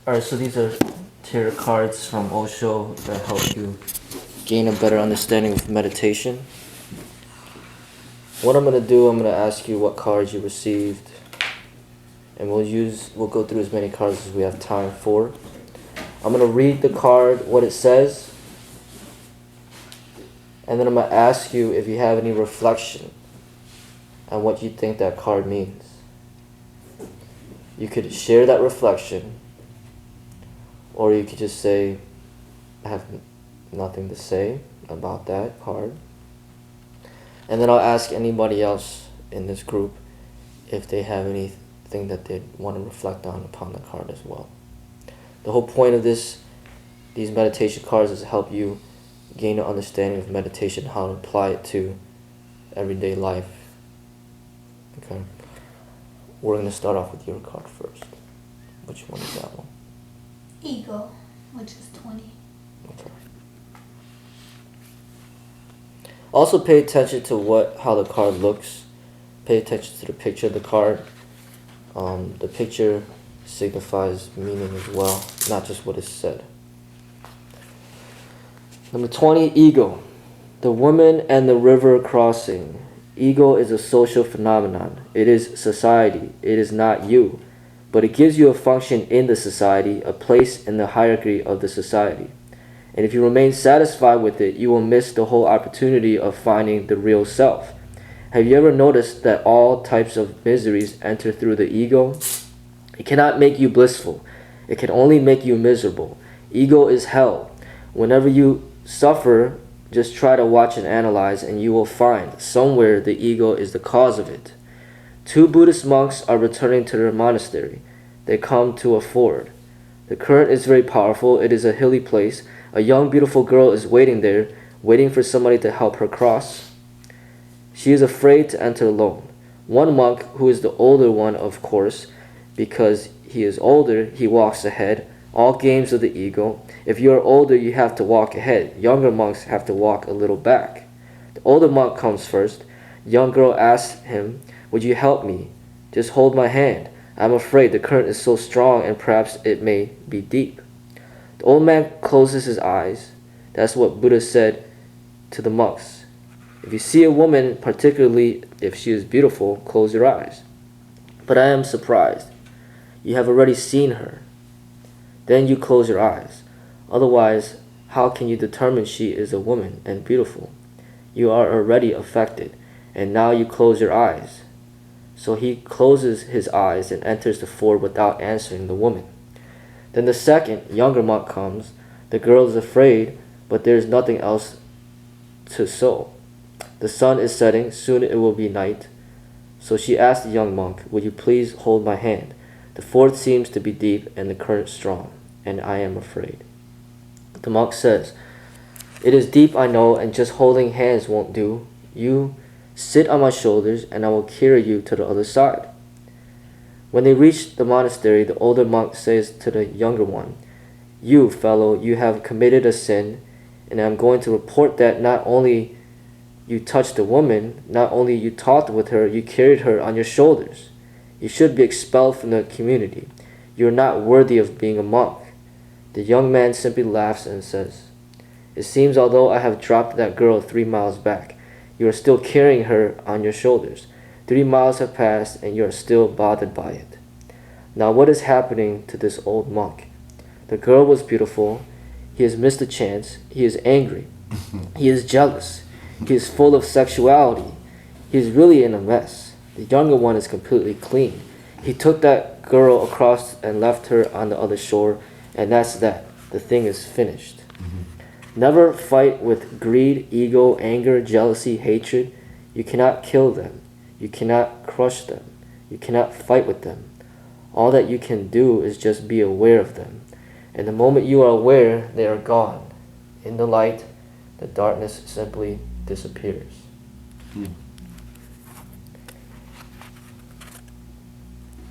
Alright, so these are tarot cards from Osho that help you gain a better understanding of meditation. What I'm going to do, I'm going to ask you what cards you received, and we'll go through as many cards as we have time for. I'm going to read the card, what it says, and then I'm going to ask you if you have any reflection on what you think that card means. You could share that reflection, or you could just say, I have nothing to say about that card. And then I'll ask anybody else in this group if they have anything that they want to reflect on upon the card as well. The whole point of these meditation cards is to help you gain an understanding of meditation, how to apply it to everyday life. Okay. We're going to start off with your card first. Which one is that one? Ego, which is 20. Okay. Also pay attention to how the card looks. Pay attention to the picture of the card. The picture signifies meaning as well, not just what is said. Number 20, ego. The woman and the river crossing. Ego is a social phenomenon. It is society. It is not you. But it gives you a function in the society, a place in the hierarchy of the society. And if you remain satisfied with it, you will miss the whole opportunity of finding the real self. Have you ever noticed that all types of miseries enter through the ego? It cannot make you blissful. It can only make you miserable. Ego is hell. Whenever you suffer, just try to watch and analyze, and you will find somewhere the ego is the cause of it. 2 Buddhist monks are returning to their monastery. They come to a ford. The current is very powerful. It is a hilly place. A young beautiful girl is waiting there, waiting for somebody to help her cross. She is afraid to enter alone. One monk, who is the older one, of course, because he is older, he walks ahead. All games of the ego. If you are older, you have to walk ahead. Younger monks have to walk a little back. The older monk comes first. The young girl asks him, "Would you help me? Just hold my hand. I'm afraid the current is so strong and perhaps it may be deep." The old man closes his eyes. That's what Buddha said to the monks. If you see a woman, particularly if she is beautiful, close your eyes. But I am surprised. You have already seen her. Then you close your eyes. Otherwise, how can you determine she is a woman and beautiful? You are already affected, and now you close your eyes. So he closes his eyes and enters the ford without answering the woman. Then the second, younger monk comes. The girl is afraid, but there is nothing else to show. The sun is setting, soon it will be night. So she asked the young monk, "Would you please hold my hand? The ford seems to be deep and the current strong, and I am afraid." The monk says, "It is deep, I know, and just holding hands won't do. You sit on my shoulders, and I will carry you to the other side." When they reach the monastery, the older monk says to the younger one, "You, fellow, you have committed a sin, and I am going to report that not only you touched a woman, not only you talked with her, you carried her on your shoulders. You should be expelled from the community. You are not worthy of being a monk." The young man simply laughs and says, "It seems although I have dropped that girl 3 miles back, you are still carrying her on your shoulders. 3 miles have passed and you are still bothered by it." Now what is happening to this old monk? The girl was beautiful. He has missed a chance. He is angry. He is jealous. He is full of sexuality. He is really in a mess. The younger one is completely clean. He took that girl across and left her on the other shore, and that's that. The thing is finished. Never fight with greed, ego, anger, jealousy, hatred. You cannot kill them. You cannot crush them. You cannot fight with them. All that you can do is just be aware of them. And the moment you are aware, they are gone. In the light, the darkness simply disappears. Do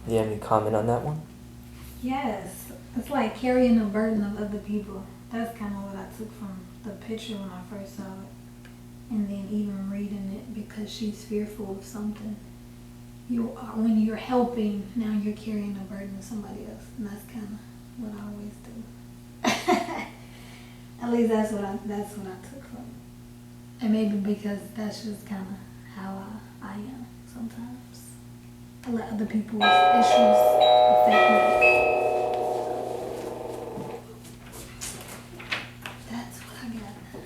you have any comment on that one? Yes, it's like carrying the burden of other people. That's kind of what I took from the picture when I first saw it. And then even reading it, because she's fearful of something. When you're helping, now you're carrying the burden of somebody else. And that's kind of what I always do. At least that's what I took from it. And maybe because that's just kind of how I am sometimes. I let other people's issues affect me. That's what I got.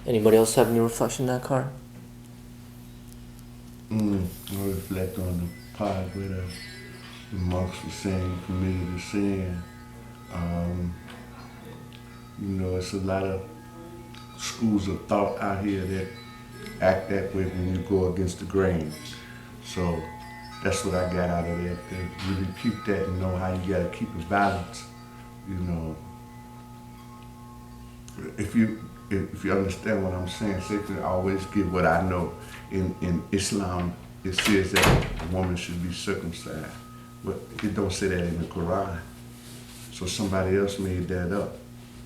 Anybody else have any reflection on that card? I reflect on the part where the monks were saying, committed to sin. It's a lot of schools of thought out here that act that way when you go against the grain. So that's what I got out of that. To really keep that and know how you gotta keep a balance. If you understand what I'm saying, safely I always give what I know. In Islam, it says that a woman should be circumcised, but it don't say that in the Quran. So somebody else made that up.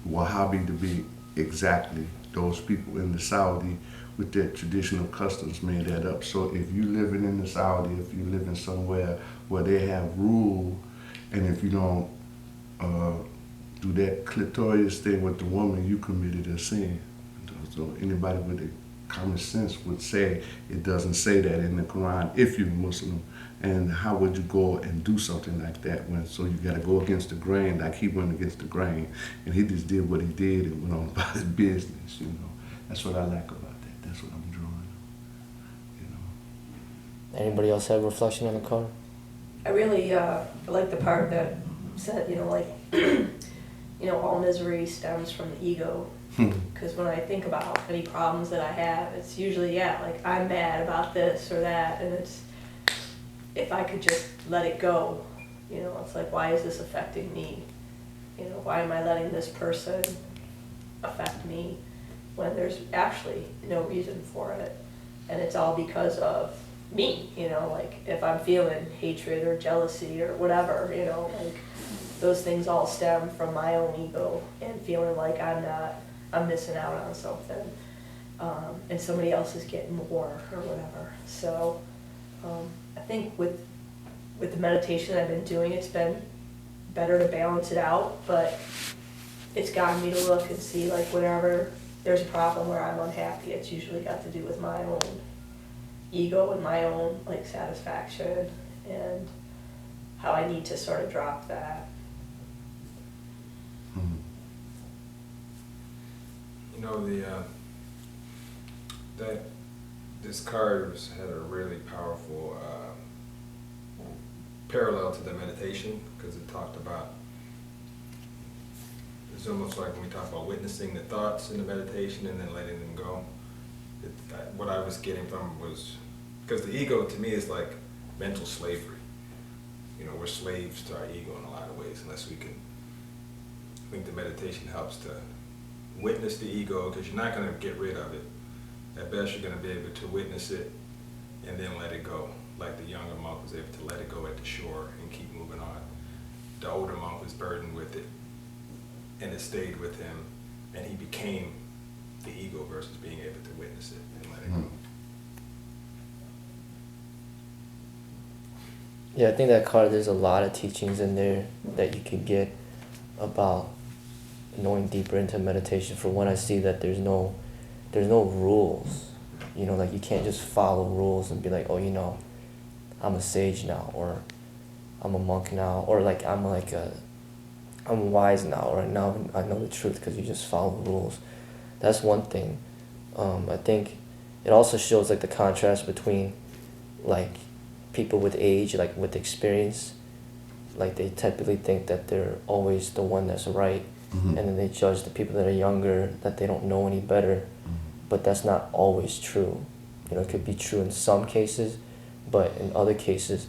Wahhabi to be exactly, those people in the Saudi with their traditional customs made that up. So if you living in the Saudi, if you living somewhere where they have rule, and if you don't do that clitoris thing with the woman, you committed a sin. So anybody with a common sense would say it doesn't say that in the Quran if you're Muslim. And how would you go and do something like that so you got to go against the grain, like he went against the grain, and he just did what he did and went on about his business, That's what I like about that. That's what I'm drawing, Anybody else have a reflection on the card? I really like the part that said, all misery stems from the ego. Because when I think about any problems that I have, it's usually, I'm mad about this or that, and it's, if I could just let it go, it's like, why is this affecting me? Why am I letting this person affect me when there's actually no reason for it? And it's all because of me, if I'm feeling hatred or jealousy or whatever, those things all stem from my own ego and feeling like I'm missing out on something, and somebody else is getting more or whatever. So I think with the meditation I've been doing, it's been better to balance it out, but it's gotten me to look and see, whenever there's a problem where I'm unhappy, it's usually got to do with my own ego and my own satisfaction, and how I need to sort of drop that. This card had a really powerful parallel to the meditation, because it talked about, it's almost like when we talk about witnessing the thoughts in the meditation and then letting them go. What I was getting from was, because the ego to me is like mental slavery. We're slaves to our ego in a lot of ways, unless we can. I think the meditation helps to witness the ego, because you're not going to get rid of it. At best, you're going to be able to witness it and then let it go, like the younger monk was able to let it go at the shore and keep moving on. The older monk was burdened with it, and it stayed with him, and he became the ego versus being able to witness it and let it go. Yeah, I think that card, there's a lot of teachings in there that you can get about knowing deeper into meditation. For one, I see that there's no rules. You can't just follow rules and be like, oh, I'm a sage now, or I'm a monk now, or I'm wise now, or now I know the truth, because you just follow rules. That's one thing. I think it also shows the contrast between people with age, with experience. They typically think that they're always the one that's right, and then they judge the people that are younger, that they don't know any better. But that's not always true. It could be true in some cases, but in other cases,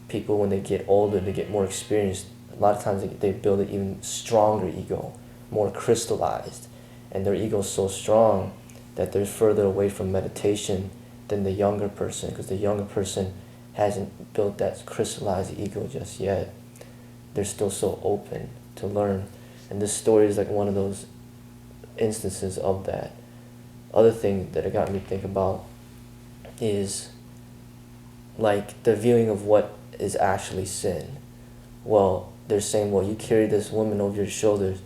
people, when they get older, they get more experienced, a lot of times they build an even stronger ego, more crystallized. And their ego is so strong that they're further away from meditation than the younger person, because the younger person hasn't built that crystallized ego just yet. They're still so open to learn. And this story is one of those instances of that. Other thing that it got me to think about is the viewing of what is actually sin. Well, they're saying, well, you carry this woman over your shoulders,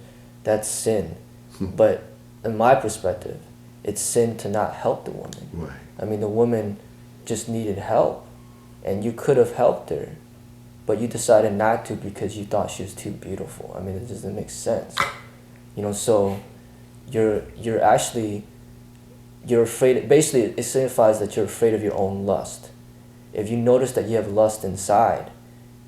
that's sin. But in my perspective, it's sin to not help the woman. Right. I mean, the woman just needed help, and you could have helped her, but you decided not to because you thought she was too beautiful. I mean, it doesn't make sense. You know, so you're afraid. Basically, it signifies that you're afraid of your own lust. If you notice that you have lust inside,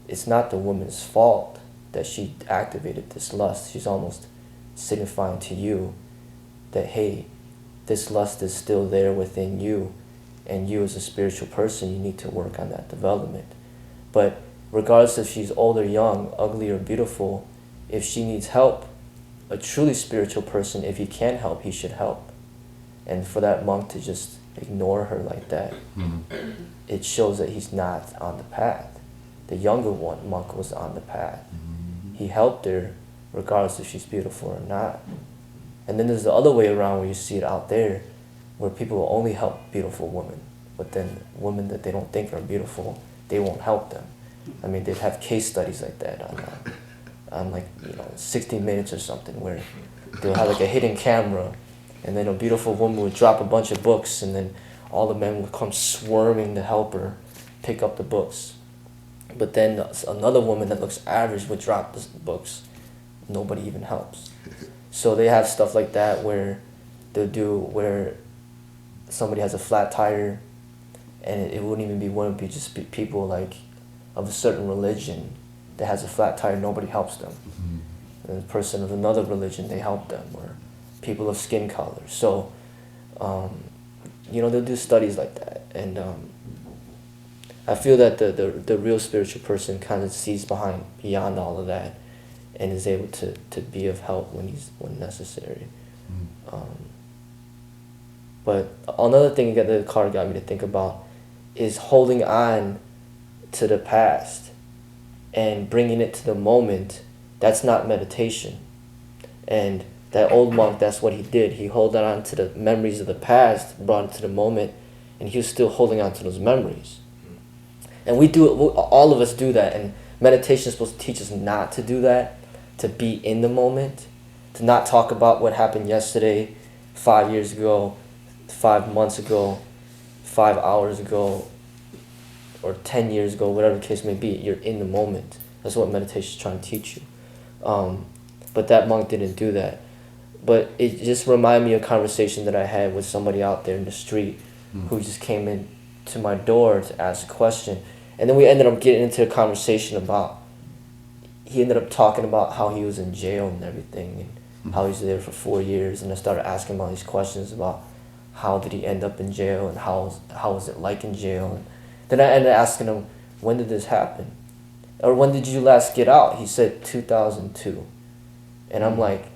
it's not the woman's fault that she activated this lust. She's almost signifying to you that, hey, this lust is still there within you, and you as a spiritual person, you need to work on that development. But regardless if she's old or young, ugly or beautiful, if she needs help, a truly spiritual person, if he can help, he should help. And for that monk to just ignore her like that, it shows that he's not on the path. The younger monk was on the path. He helped her regardless if she's beautiful or not. And then there's the other way around where you see it out there, where people will only help beautiful women, but then women that they don't think are beautiful, they won't help them. I mean, they'd have case studies like that on like, 60 Minutes or something, where they'll have like a hidden camera, and then a beautiful woman would drop a bunch of books, and then all the men would come swarming to help her pick up the books. But then another woman that looks average would drop the books. Nobody even helps. So they have stuff like that where where somebody has a flat tire, and it wouldn't even be women, it'd just be people like of a certain religion that has a flat tire, nobody helps them. And a person of another religion, they help them, or people of skin color. So, they'll do studies like that. And I feel that the real spiritual person kind of sees beyond all of that and is able to be of help when necessary. But another thing that the card got me to think about is holding on to the past and bringing it to the moment. That's not meditation. And that old monk, that's what he did. He held on to the memories of the past, brought it to the moment, and he was still holding on to those memories. And all of us do that, and meditation is supposed to teach us not to do that, to be in the moment, to not talk about what happened yesterday, 5 years ago, 5 months ago, 5 hours ago, or 10 years ago, whatever the case may be. You're in the moment. That's what meditation is trying to teach you. But that monk didn't do that. But it just reminded me of a conversation that I had with somebody out there in the street who just came in to my door to ask a question. And then we ended up getting into a conversation about, he ended up talking about how he was in jail and everything, and how he was there for 4 years. And I started asking him all these questions about how did he end up in jail, and how was it like in jail. And then I ended up asking him, when did this happen? Or when did you last get out? He said 2002. And I'm like,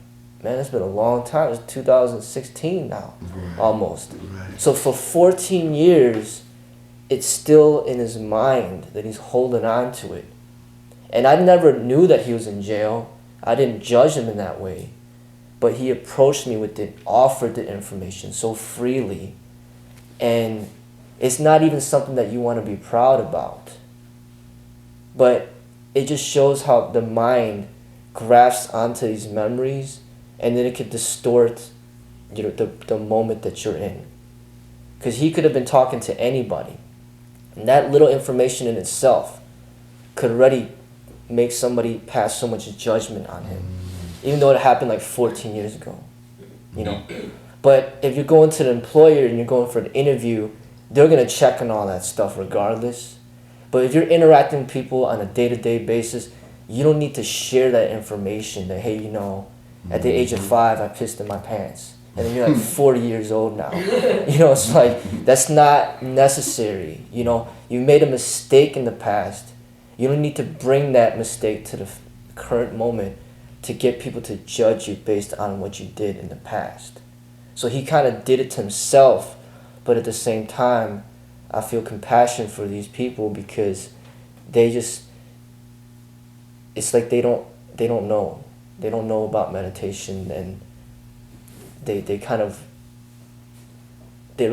man, it's been a long time. It's 2016 now, almost. Right. So for 14 years, it's still in his mind that he's holding on to it. And I never knew that he was in jail. I didn't judge him in that way. But he approached me with it, offered the information so freely. And it's not even something that you want to be proud about. But it just shows how the mind grasps onto these memories, and then it could distort the moment that you're in. Because he could have been talking to anybody. And that little information in itself could already make somebody pass so much judgment on him. Even though it happened like 14 years ago. But if you're going to the employer and you're going for an interview, they're going to check on all that stuff regardless. But if you're interacting with people on a day-to-day basis, you don't need to share that information that, hey, at the age of 5, I pissed in my pants. And then you're like 40 years old now. It's like, that's not necessary. You made a mistake in the past. You don't need to bring that mistake to the current moment to get people to judge you based on what you did in the past. So he kind of did it to himself, but at the same time, I feel compassion for these people because it's like they don't know. They don't know about meditation, and they're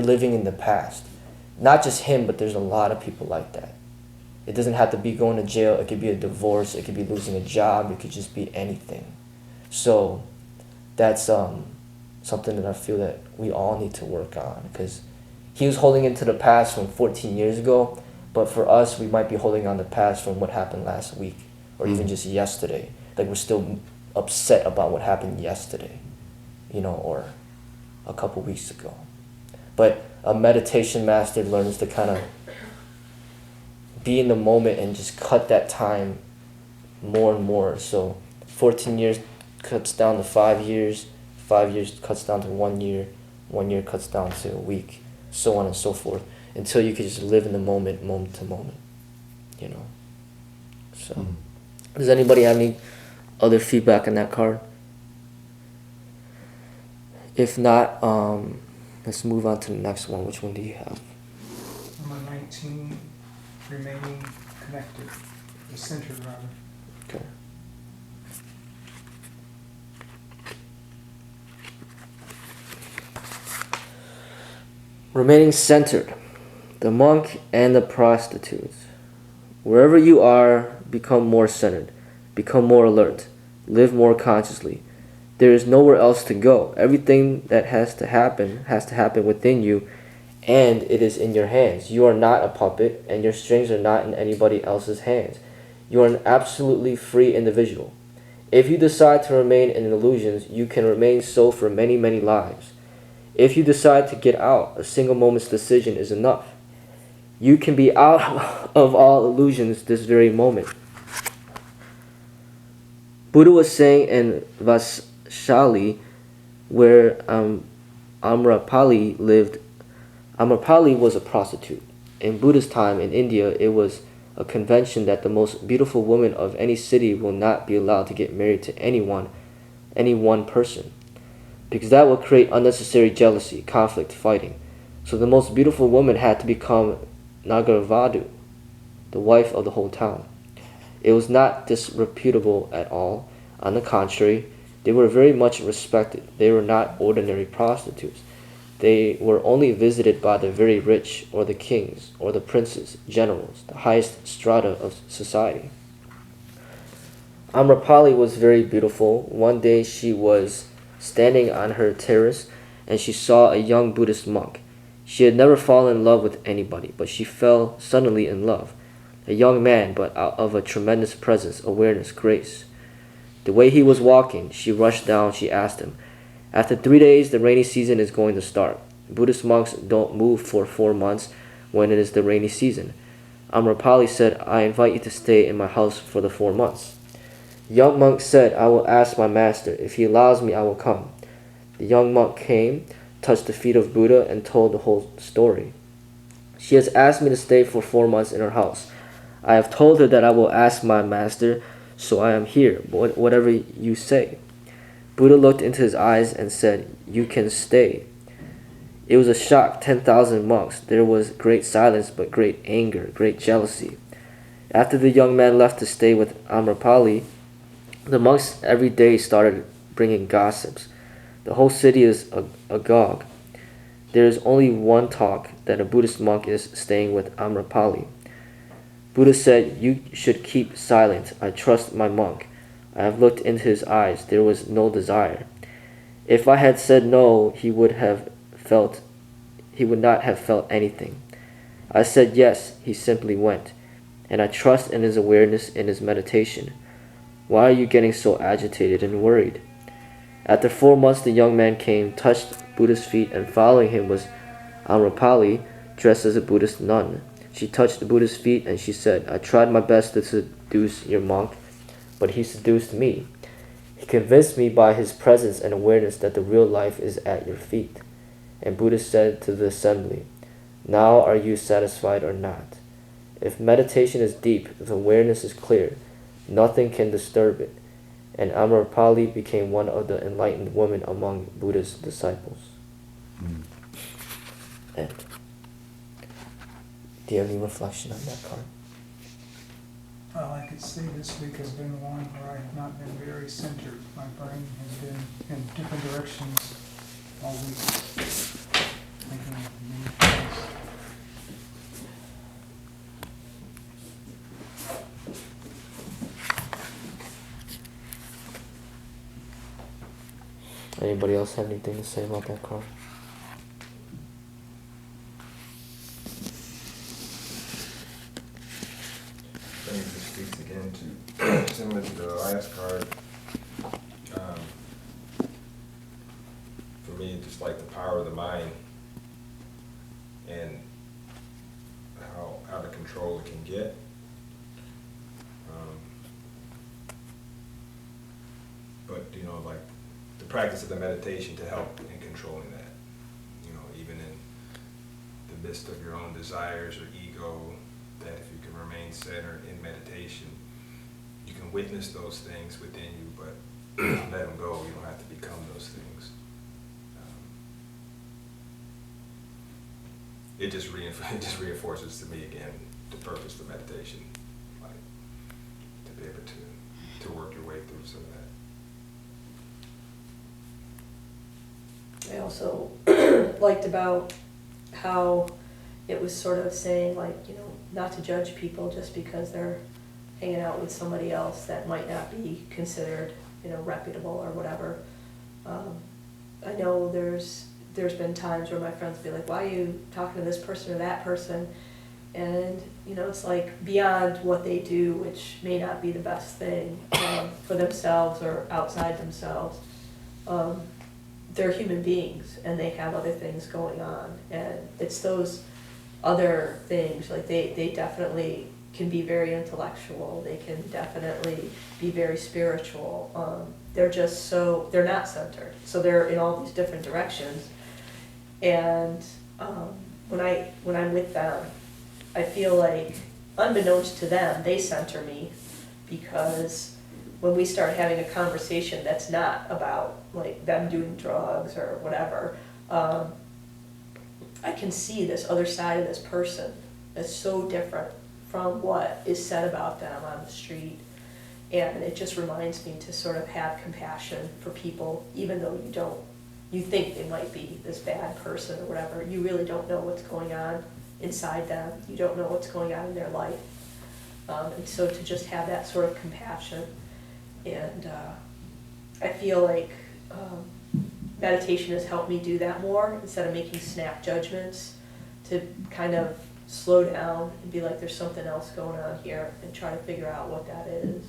living in the past. Not just him, but there's a lot of people like that. It doesn't have to be going to jail. It could be a divorce. It could be losing a job. It could just be anything. So that's something that I feel that we all need to work on, because he was holding into the past from 14 years ago, but for us, we might be holding on the past from what happened last week or even just yesterday. Like, we're still upset about what happened yesterday, or a couple weeks ago. But a meditation master learns to kind of be in the moment and just cut that time more and more. So 14 years cuts down to 5 years, 5 years cuts down to 1 year, 1 year cuts down to a week, so on and so forth, until you can just live in the moment, moment to moment, So, does anybody have any other feedback on that card? If not, let's move on to the next one. Which one do you have? Number 19, remaining connected, or centered rather. Okay. Remaining centered, the monk and the prostitutes. Wherever you are, become more centered, become more alert, live more consciously. There is nowhere else to go. Everything that has to happen within you, and it is in your hands. You are not a puppet, and your strings are not in anybody else's hands. You are an absolutely free individual. If you decide to remain in illusions, you can remain so for many, many lives. If you decide to get out, a single moment's decision is enough. You can be out of all illusions this very moment. Buddha was saying in Vaishali, where Amrapali lived. Amrapali was a prostitute. In Buddha's time in India, it was a convention that the most beautiful woman of any city will not be allowed to get married to any one person, because that would create unnecessary jealousy, conflict, fighting. So the most beautiful woman had to become Nagarvadhu, the wife of the whole town. It was not disreputable at all. On the contrary, they were very much respected. They were not ordinary prostitutes. They were only visited by the very rich, or the kings, or the princes, generals, the highest strata of society. Amrapali was very beautiful. One day she was standing on her terrace, and she saw a young Buddhist monk. She had never fallen in love with anybody, but she fell suddenly in love. A young man, but of a tremendous presence, awareness, grace. The way he was walking, she rushed down, she asked him. After 3 days, the rainy season is going to start. Buddhist monks don't move for 4 months when it is the rainy season. Amrapali said, I invite you to stay in my house for the 4 months. The young monk said, I will ask my master. If he allows me, I will come. The young monk came, touched the feet of Buddha, and told the whole story. She has asked me to stay for 4 months in her house. I have told her that I will ask my master, so I am here, whatever you say. Buddha looked into his eyes and said, you can stay. It was a shock, 10,000 monks. There was great silence, but great anger, great jealousy. After the young man left to stay with Amrapali, the monks every day started bringing gossips. The whole city is agog. There is only one talk, that a Buddhist monk is staying with Amrapali. Buddha said, you should keep silent. I trust my monk. I have looked into his eyes. There was no desire. If I had said no, he would not have felt anything. I said yes, he simply went. And I trust in his awareness, in his meditation. Why are you getting so agitated and worried? After 4 months, the young man came, touched Buddha's feet, and following him was Amrapali, dressed as a Buddhist nun. She touched Buddha's feet and she said, I tried my best to seduce your monk, but he seduced me. He convinced me by his presence and awareness that the real life is at your feet. And Buddha said to the assembly, now are you satisfied or not? If meditation is deep, if awareness is clear, nothing can disturb it. And Amrapali became one of the enlightened women among Buddha's disciples. And do you have any reflection on that card? Well, I could say this week has been one where I have not been very centered. My brain has been in different directions all week, thinking of many things. Anybody else have anything to say about that card? I think this speaks again to similar to the last card. For me, just like the power of the mind and how out of control it can get. But you know, like the practice of the meditation to help in controlling that. You know, even in the midst of your own desires or ego, that if you can remain centered in meditation, you can witness those things within you, but let them go. You don't have to become those things. It just reinforces to me again the purpose of meditation, like to be able to work your way through some of that. I also liked about how it was sort of saying, like, you know, not to judge people just because they're hanging out with somebody else that might not be considered, you know, reputable or whatever. I know there's been times where my friends be like, why are you talking to this person or that person? And, you know, it's like beyond what they do, which may not be the best thing for themselves or outside themselves. They're human beings and they have other things going on. And it's those other things, like they definitely can be very intellectual. They can definitely be very spiritual. They're just so, they're not centered. So they're in all these different directions. And when I'm with them, I feel like, unbeknownst to them, they center me, because when we start having a conversation that's not about like them doing drugs or whatever, I can see this other side of this person that's so different from what is said about them on the street. And it just reminds me to sort of have compassion for people, even though you think they might be this bad person or whatever. You really don't know what's going on inside them. You don't know what's going on in their life. And so to just have that sort of compassion. And I feel like meditation has helped me do that more, instead of making snap judgments, to kind of slow down and be like, there's something else going on here, and try to figure out what that is.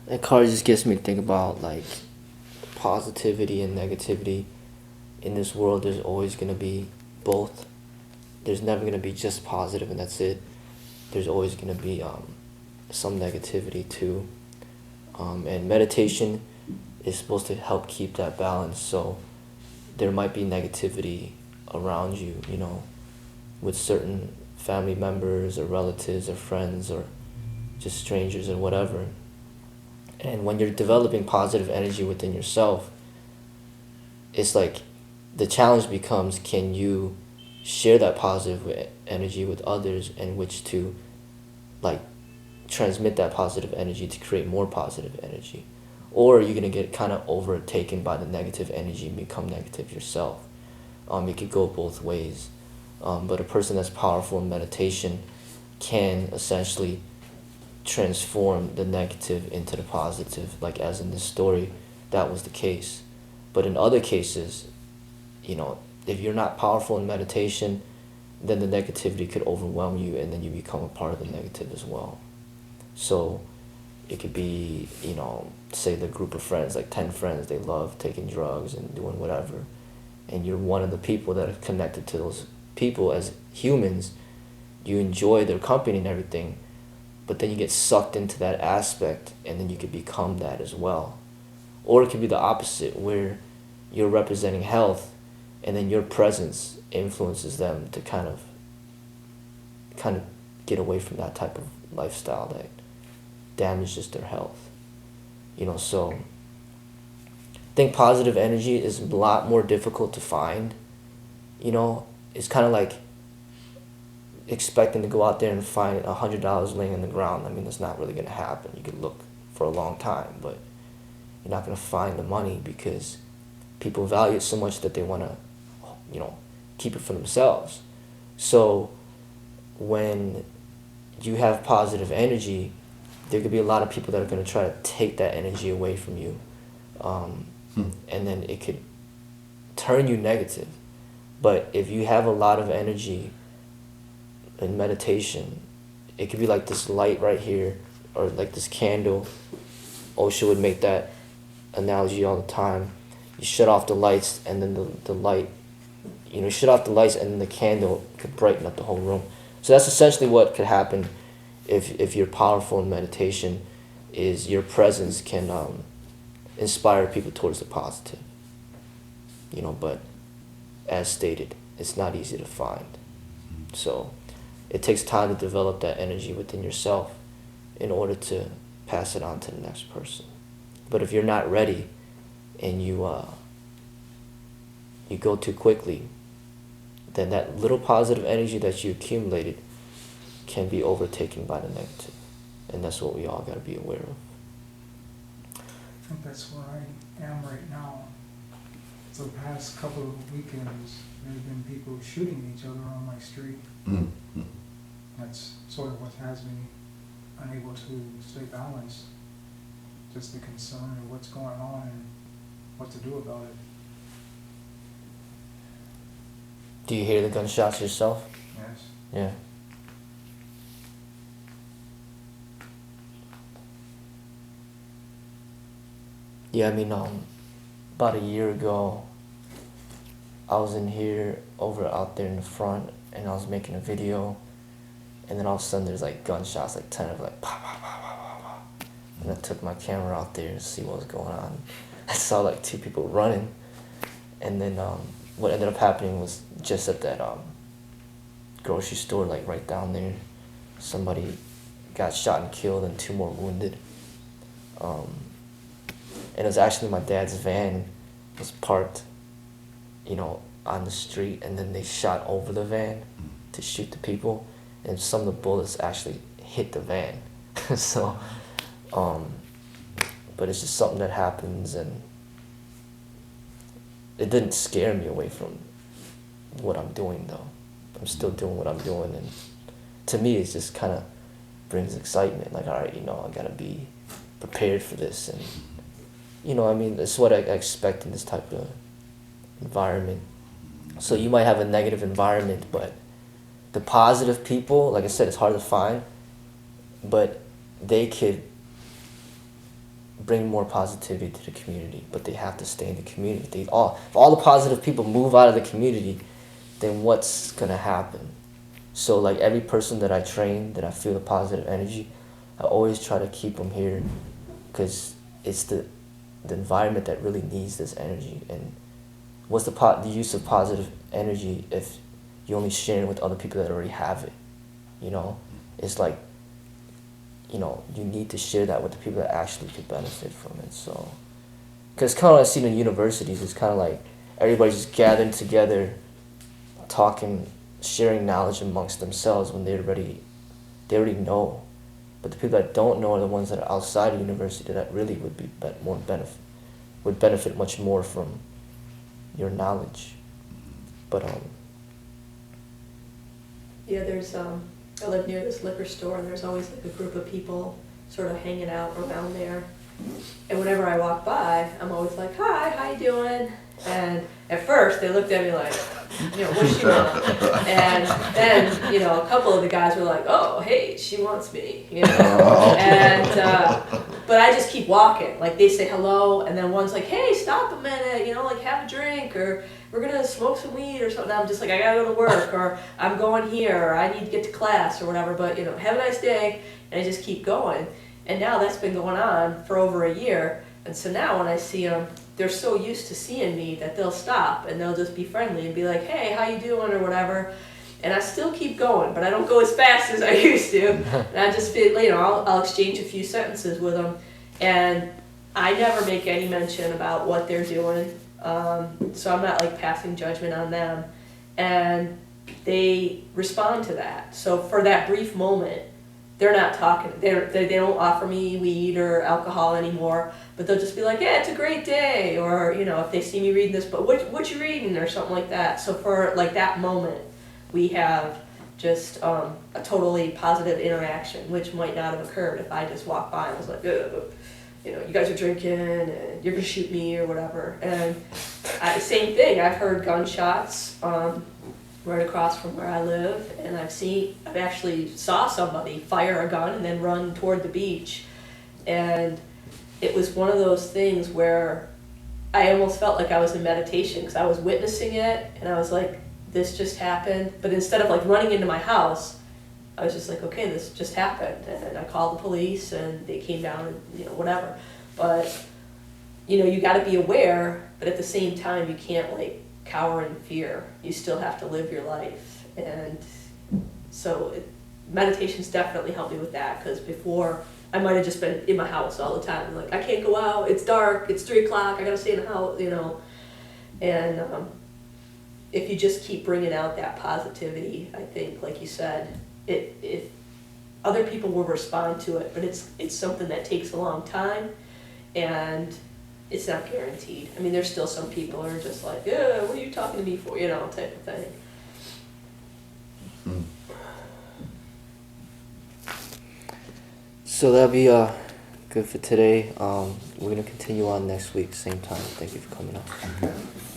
That card just gets me to think about like positivity and negativity. In this world, there's always going to be both. There's never going to be just positive and that's it. There's always going to be some negativity too. And meditation is supposed to help keep that balance. So there might be negativity around you, you know, with certain family members or relatives or friends or just strangers or whatever. And when you're developing positive energy within yourself, it's like the challenge becomes, can you share that positive energy with others, and which to like transmit that positive energy to create more positive energy? Or are you going to get kind of overtaken by the negative energy and become negative yourself? It could go both ways. But a person that's powerful in meditation can essentially transform the negative into the positive, like as in this story, that was the case. But in other cases, you know, if you're not powerful in meditation, then the negativity could overwhelm you, and then you become a part of the negative as well. So it could be, you know, say the group of friends, like 10 friends, they love taking drugs and doing whatever, and you're one of the people that are connected to those people as humans. You enjoy their company and everything, but then you get sucked into that aspect, and then you could become that as well. Or it could be the opposite, where you're representing health, and then your presence influences them to kind of get away from that type of lifestyle that damages their health. You know, so I think positive energy is a lot more difficult to find. You know, it's kind of like expecting to go out there and find $100 laying on the ground. I mean, that's not really going to happen. You could look for a long time, but you're not going to find the money, because people value it so much that they want to, you know, keep it for themselves. So when you have positive energy, there could be a lot of people that are going to try to take that energy away from you. And then it could turn you negative. But if you have a lot of energy in meditation, it could be like this light right here, or like this candle. Osho would make that analogy all the time. You shut off the lights, and then the light, you shut off the lights, and then the candle could brighten up the whole room. So that's essentially what could happen if you're powerful in meditation, is your presence can inspire people towards the positive. But as stated, it's not easy to find. So it takes time to develop that energy within yourself in order to pass it on to the next person. But if you're not ready and you go too quickly, then that little positive energy that you accumulated can be overtaken by the negative. And that's what we all got to be aware of. I think that's where I am right now. For the past couple of weekends, there's been people shooting each other on my street. Mm-hmm. That's sort of what has me unable to stay balanced. Just the concern of what's going on and what to do about it. Do you hear the gunshots yourself? Yes. Yeah. Yeah, about a year ago, I was in here, out there in the front, and I was making a video, and then all of a sudden there's like gunshots, like 10 of like, pow, pow, pow, pow, pow, pow. And I took my camera out there to see what was going on. I saw like 2 people running, and then what ended up happening was just at that grocery store, like right down there, somebody got shot and killed and 2 more wounded. And it was actually my dad's van was parked, on the street, and then they shot over the van to shoot the people, and some of the bullets actually hit the van. So, but it's just something that happens, and it didn't scare me away from what I'm doing, though. I'm still doing what I'm doing, and to me, it just kind of brings excitement. Like, all right, I gotta be prepared for this, and that's what I expect in this type of environment. So you might have a negative environment, but the positive people, like I said, it's hard to find, but they could bring more positivity to the community, but they have to stay in the community. If all the positive people move out of the community, then what's gonna happen? So like every person that I train, that I feel the positive energy, I always try to keep them here, because it's the environment that really needs this energy. And what's the use of positive energy if you're only sharing with other people that already have it? It's like, you need to share that with the people that actually could benefit from it. So, because it's kind of like I've seen in universities, it's kind of like everybody's just gathering together, talking, sharing knowledge amongst themselves when they already know. But the people that don't know are the ones that are outside of university that really would be would benefit much more from your knowledge. But Yeah, I live near this liquor store, and there's always like a group of people sort of hanging out around there. And whenever I walk by, I'm always like, "Hi, how you doing?" And at first, they looked at me like, what's she want? And then, a couple of the guys were like, "Oh, hey, she wants me," And but I just keep walking. Like, they say hello, and then one's like, "Hey, stop a minute, like have a drink, or we're gonna smoke some weed or something." I'm just like, "I gotta go to work," or "I'm going here," or "I need to get to class," or whatever. But have a nice day, and I just keep going. And now that's been going on for over a year. And so now when I see them, they're so used to seeing me that they'll stop and they'll just be friendly and be like, "Hey, how you doing?" or whatever. And I still keep going, but I don't go as fast as I used to. And I just feel, I'll exchange a few sentences with them, and I never make any mention about what they're doing. So I'm not like passing judgment on them, and they respond to that. So for that brief moment, they're not talking. They don't offer me weed or alcohol anymore, but they'll just be like, "Yeah, it's a great day," or if they see me reading this book, what you reading, or something like that. So for like that moment, we have just a totally positive interaction, which might not have occurred if I just walked by and was like, "Ugh, you know, you guys are drinking and you're gonna shoot me or whatever." And same thing, I've heard gunshots right across from where I live, and I've actually saw somebody fire a gun and then run toward the beach. And it was one of those things where I almost felt like I was in meditation, because I was witnessing it and I was like, this just happened. But instead of like running into my house, I was just like, okay, this just happened. And I called the police and they came down and, you know, whatever. But, you know, you got to be aware, but at the same time, you can't like cower in fear. You still have to live your life. And so meditation's definitely helped me with that, because before I might have just been in my house all the time. Like, I can't go out, it's dark, it's 3 o'clock, I gotta stay in the house, you know. And if you just keep bringing out that positivity, I think, like you said, it other people will respond to it, but it's something that takes a long time, and it's not guaranteed. I mean, there's still some people who are just like, yeah, what are you talking to me for, you know, type of thing. So that'll be good for today. We're gonna continue on next week, same time. Thank you for coming up.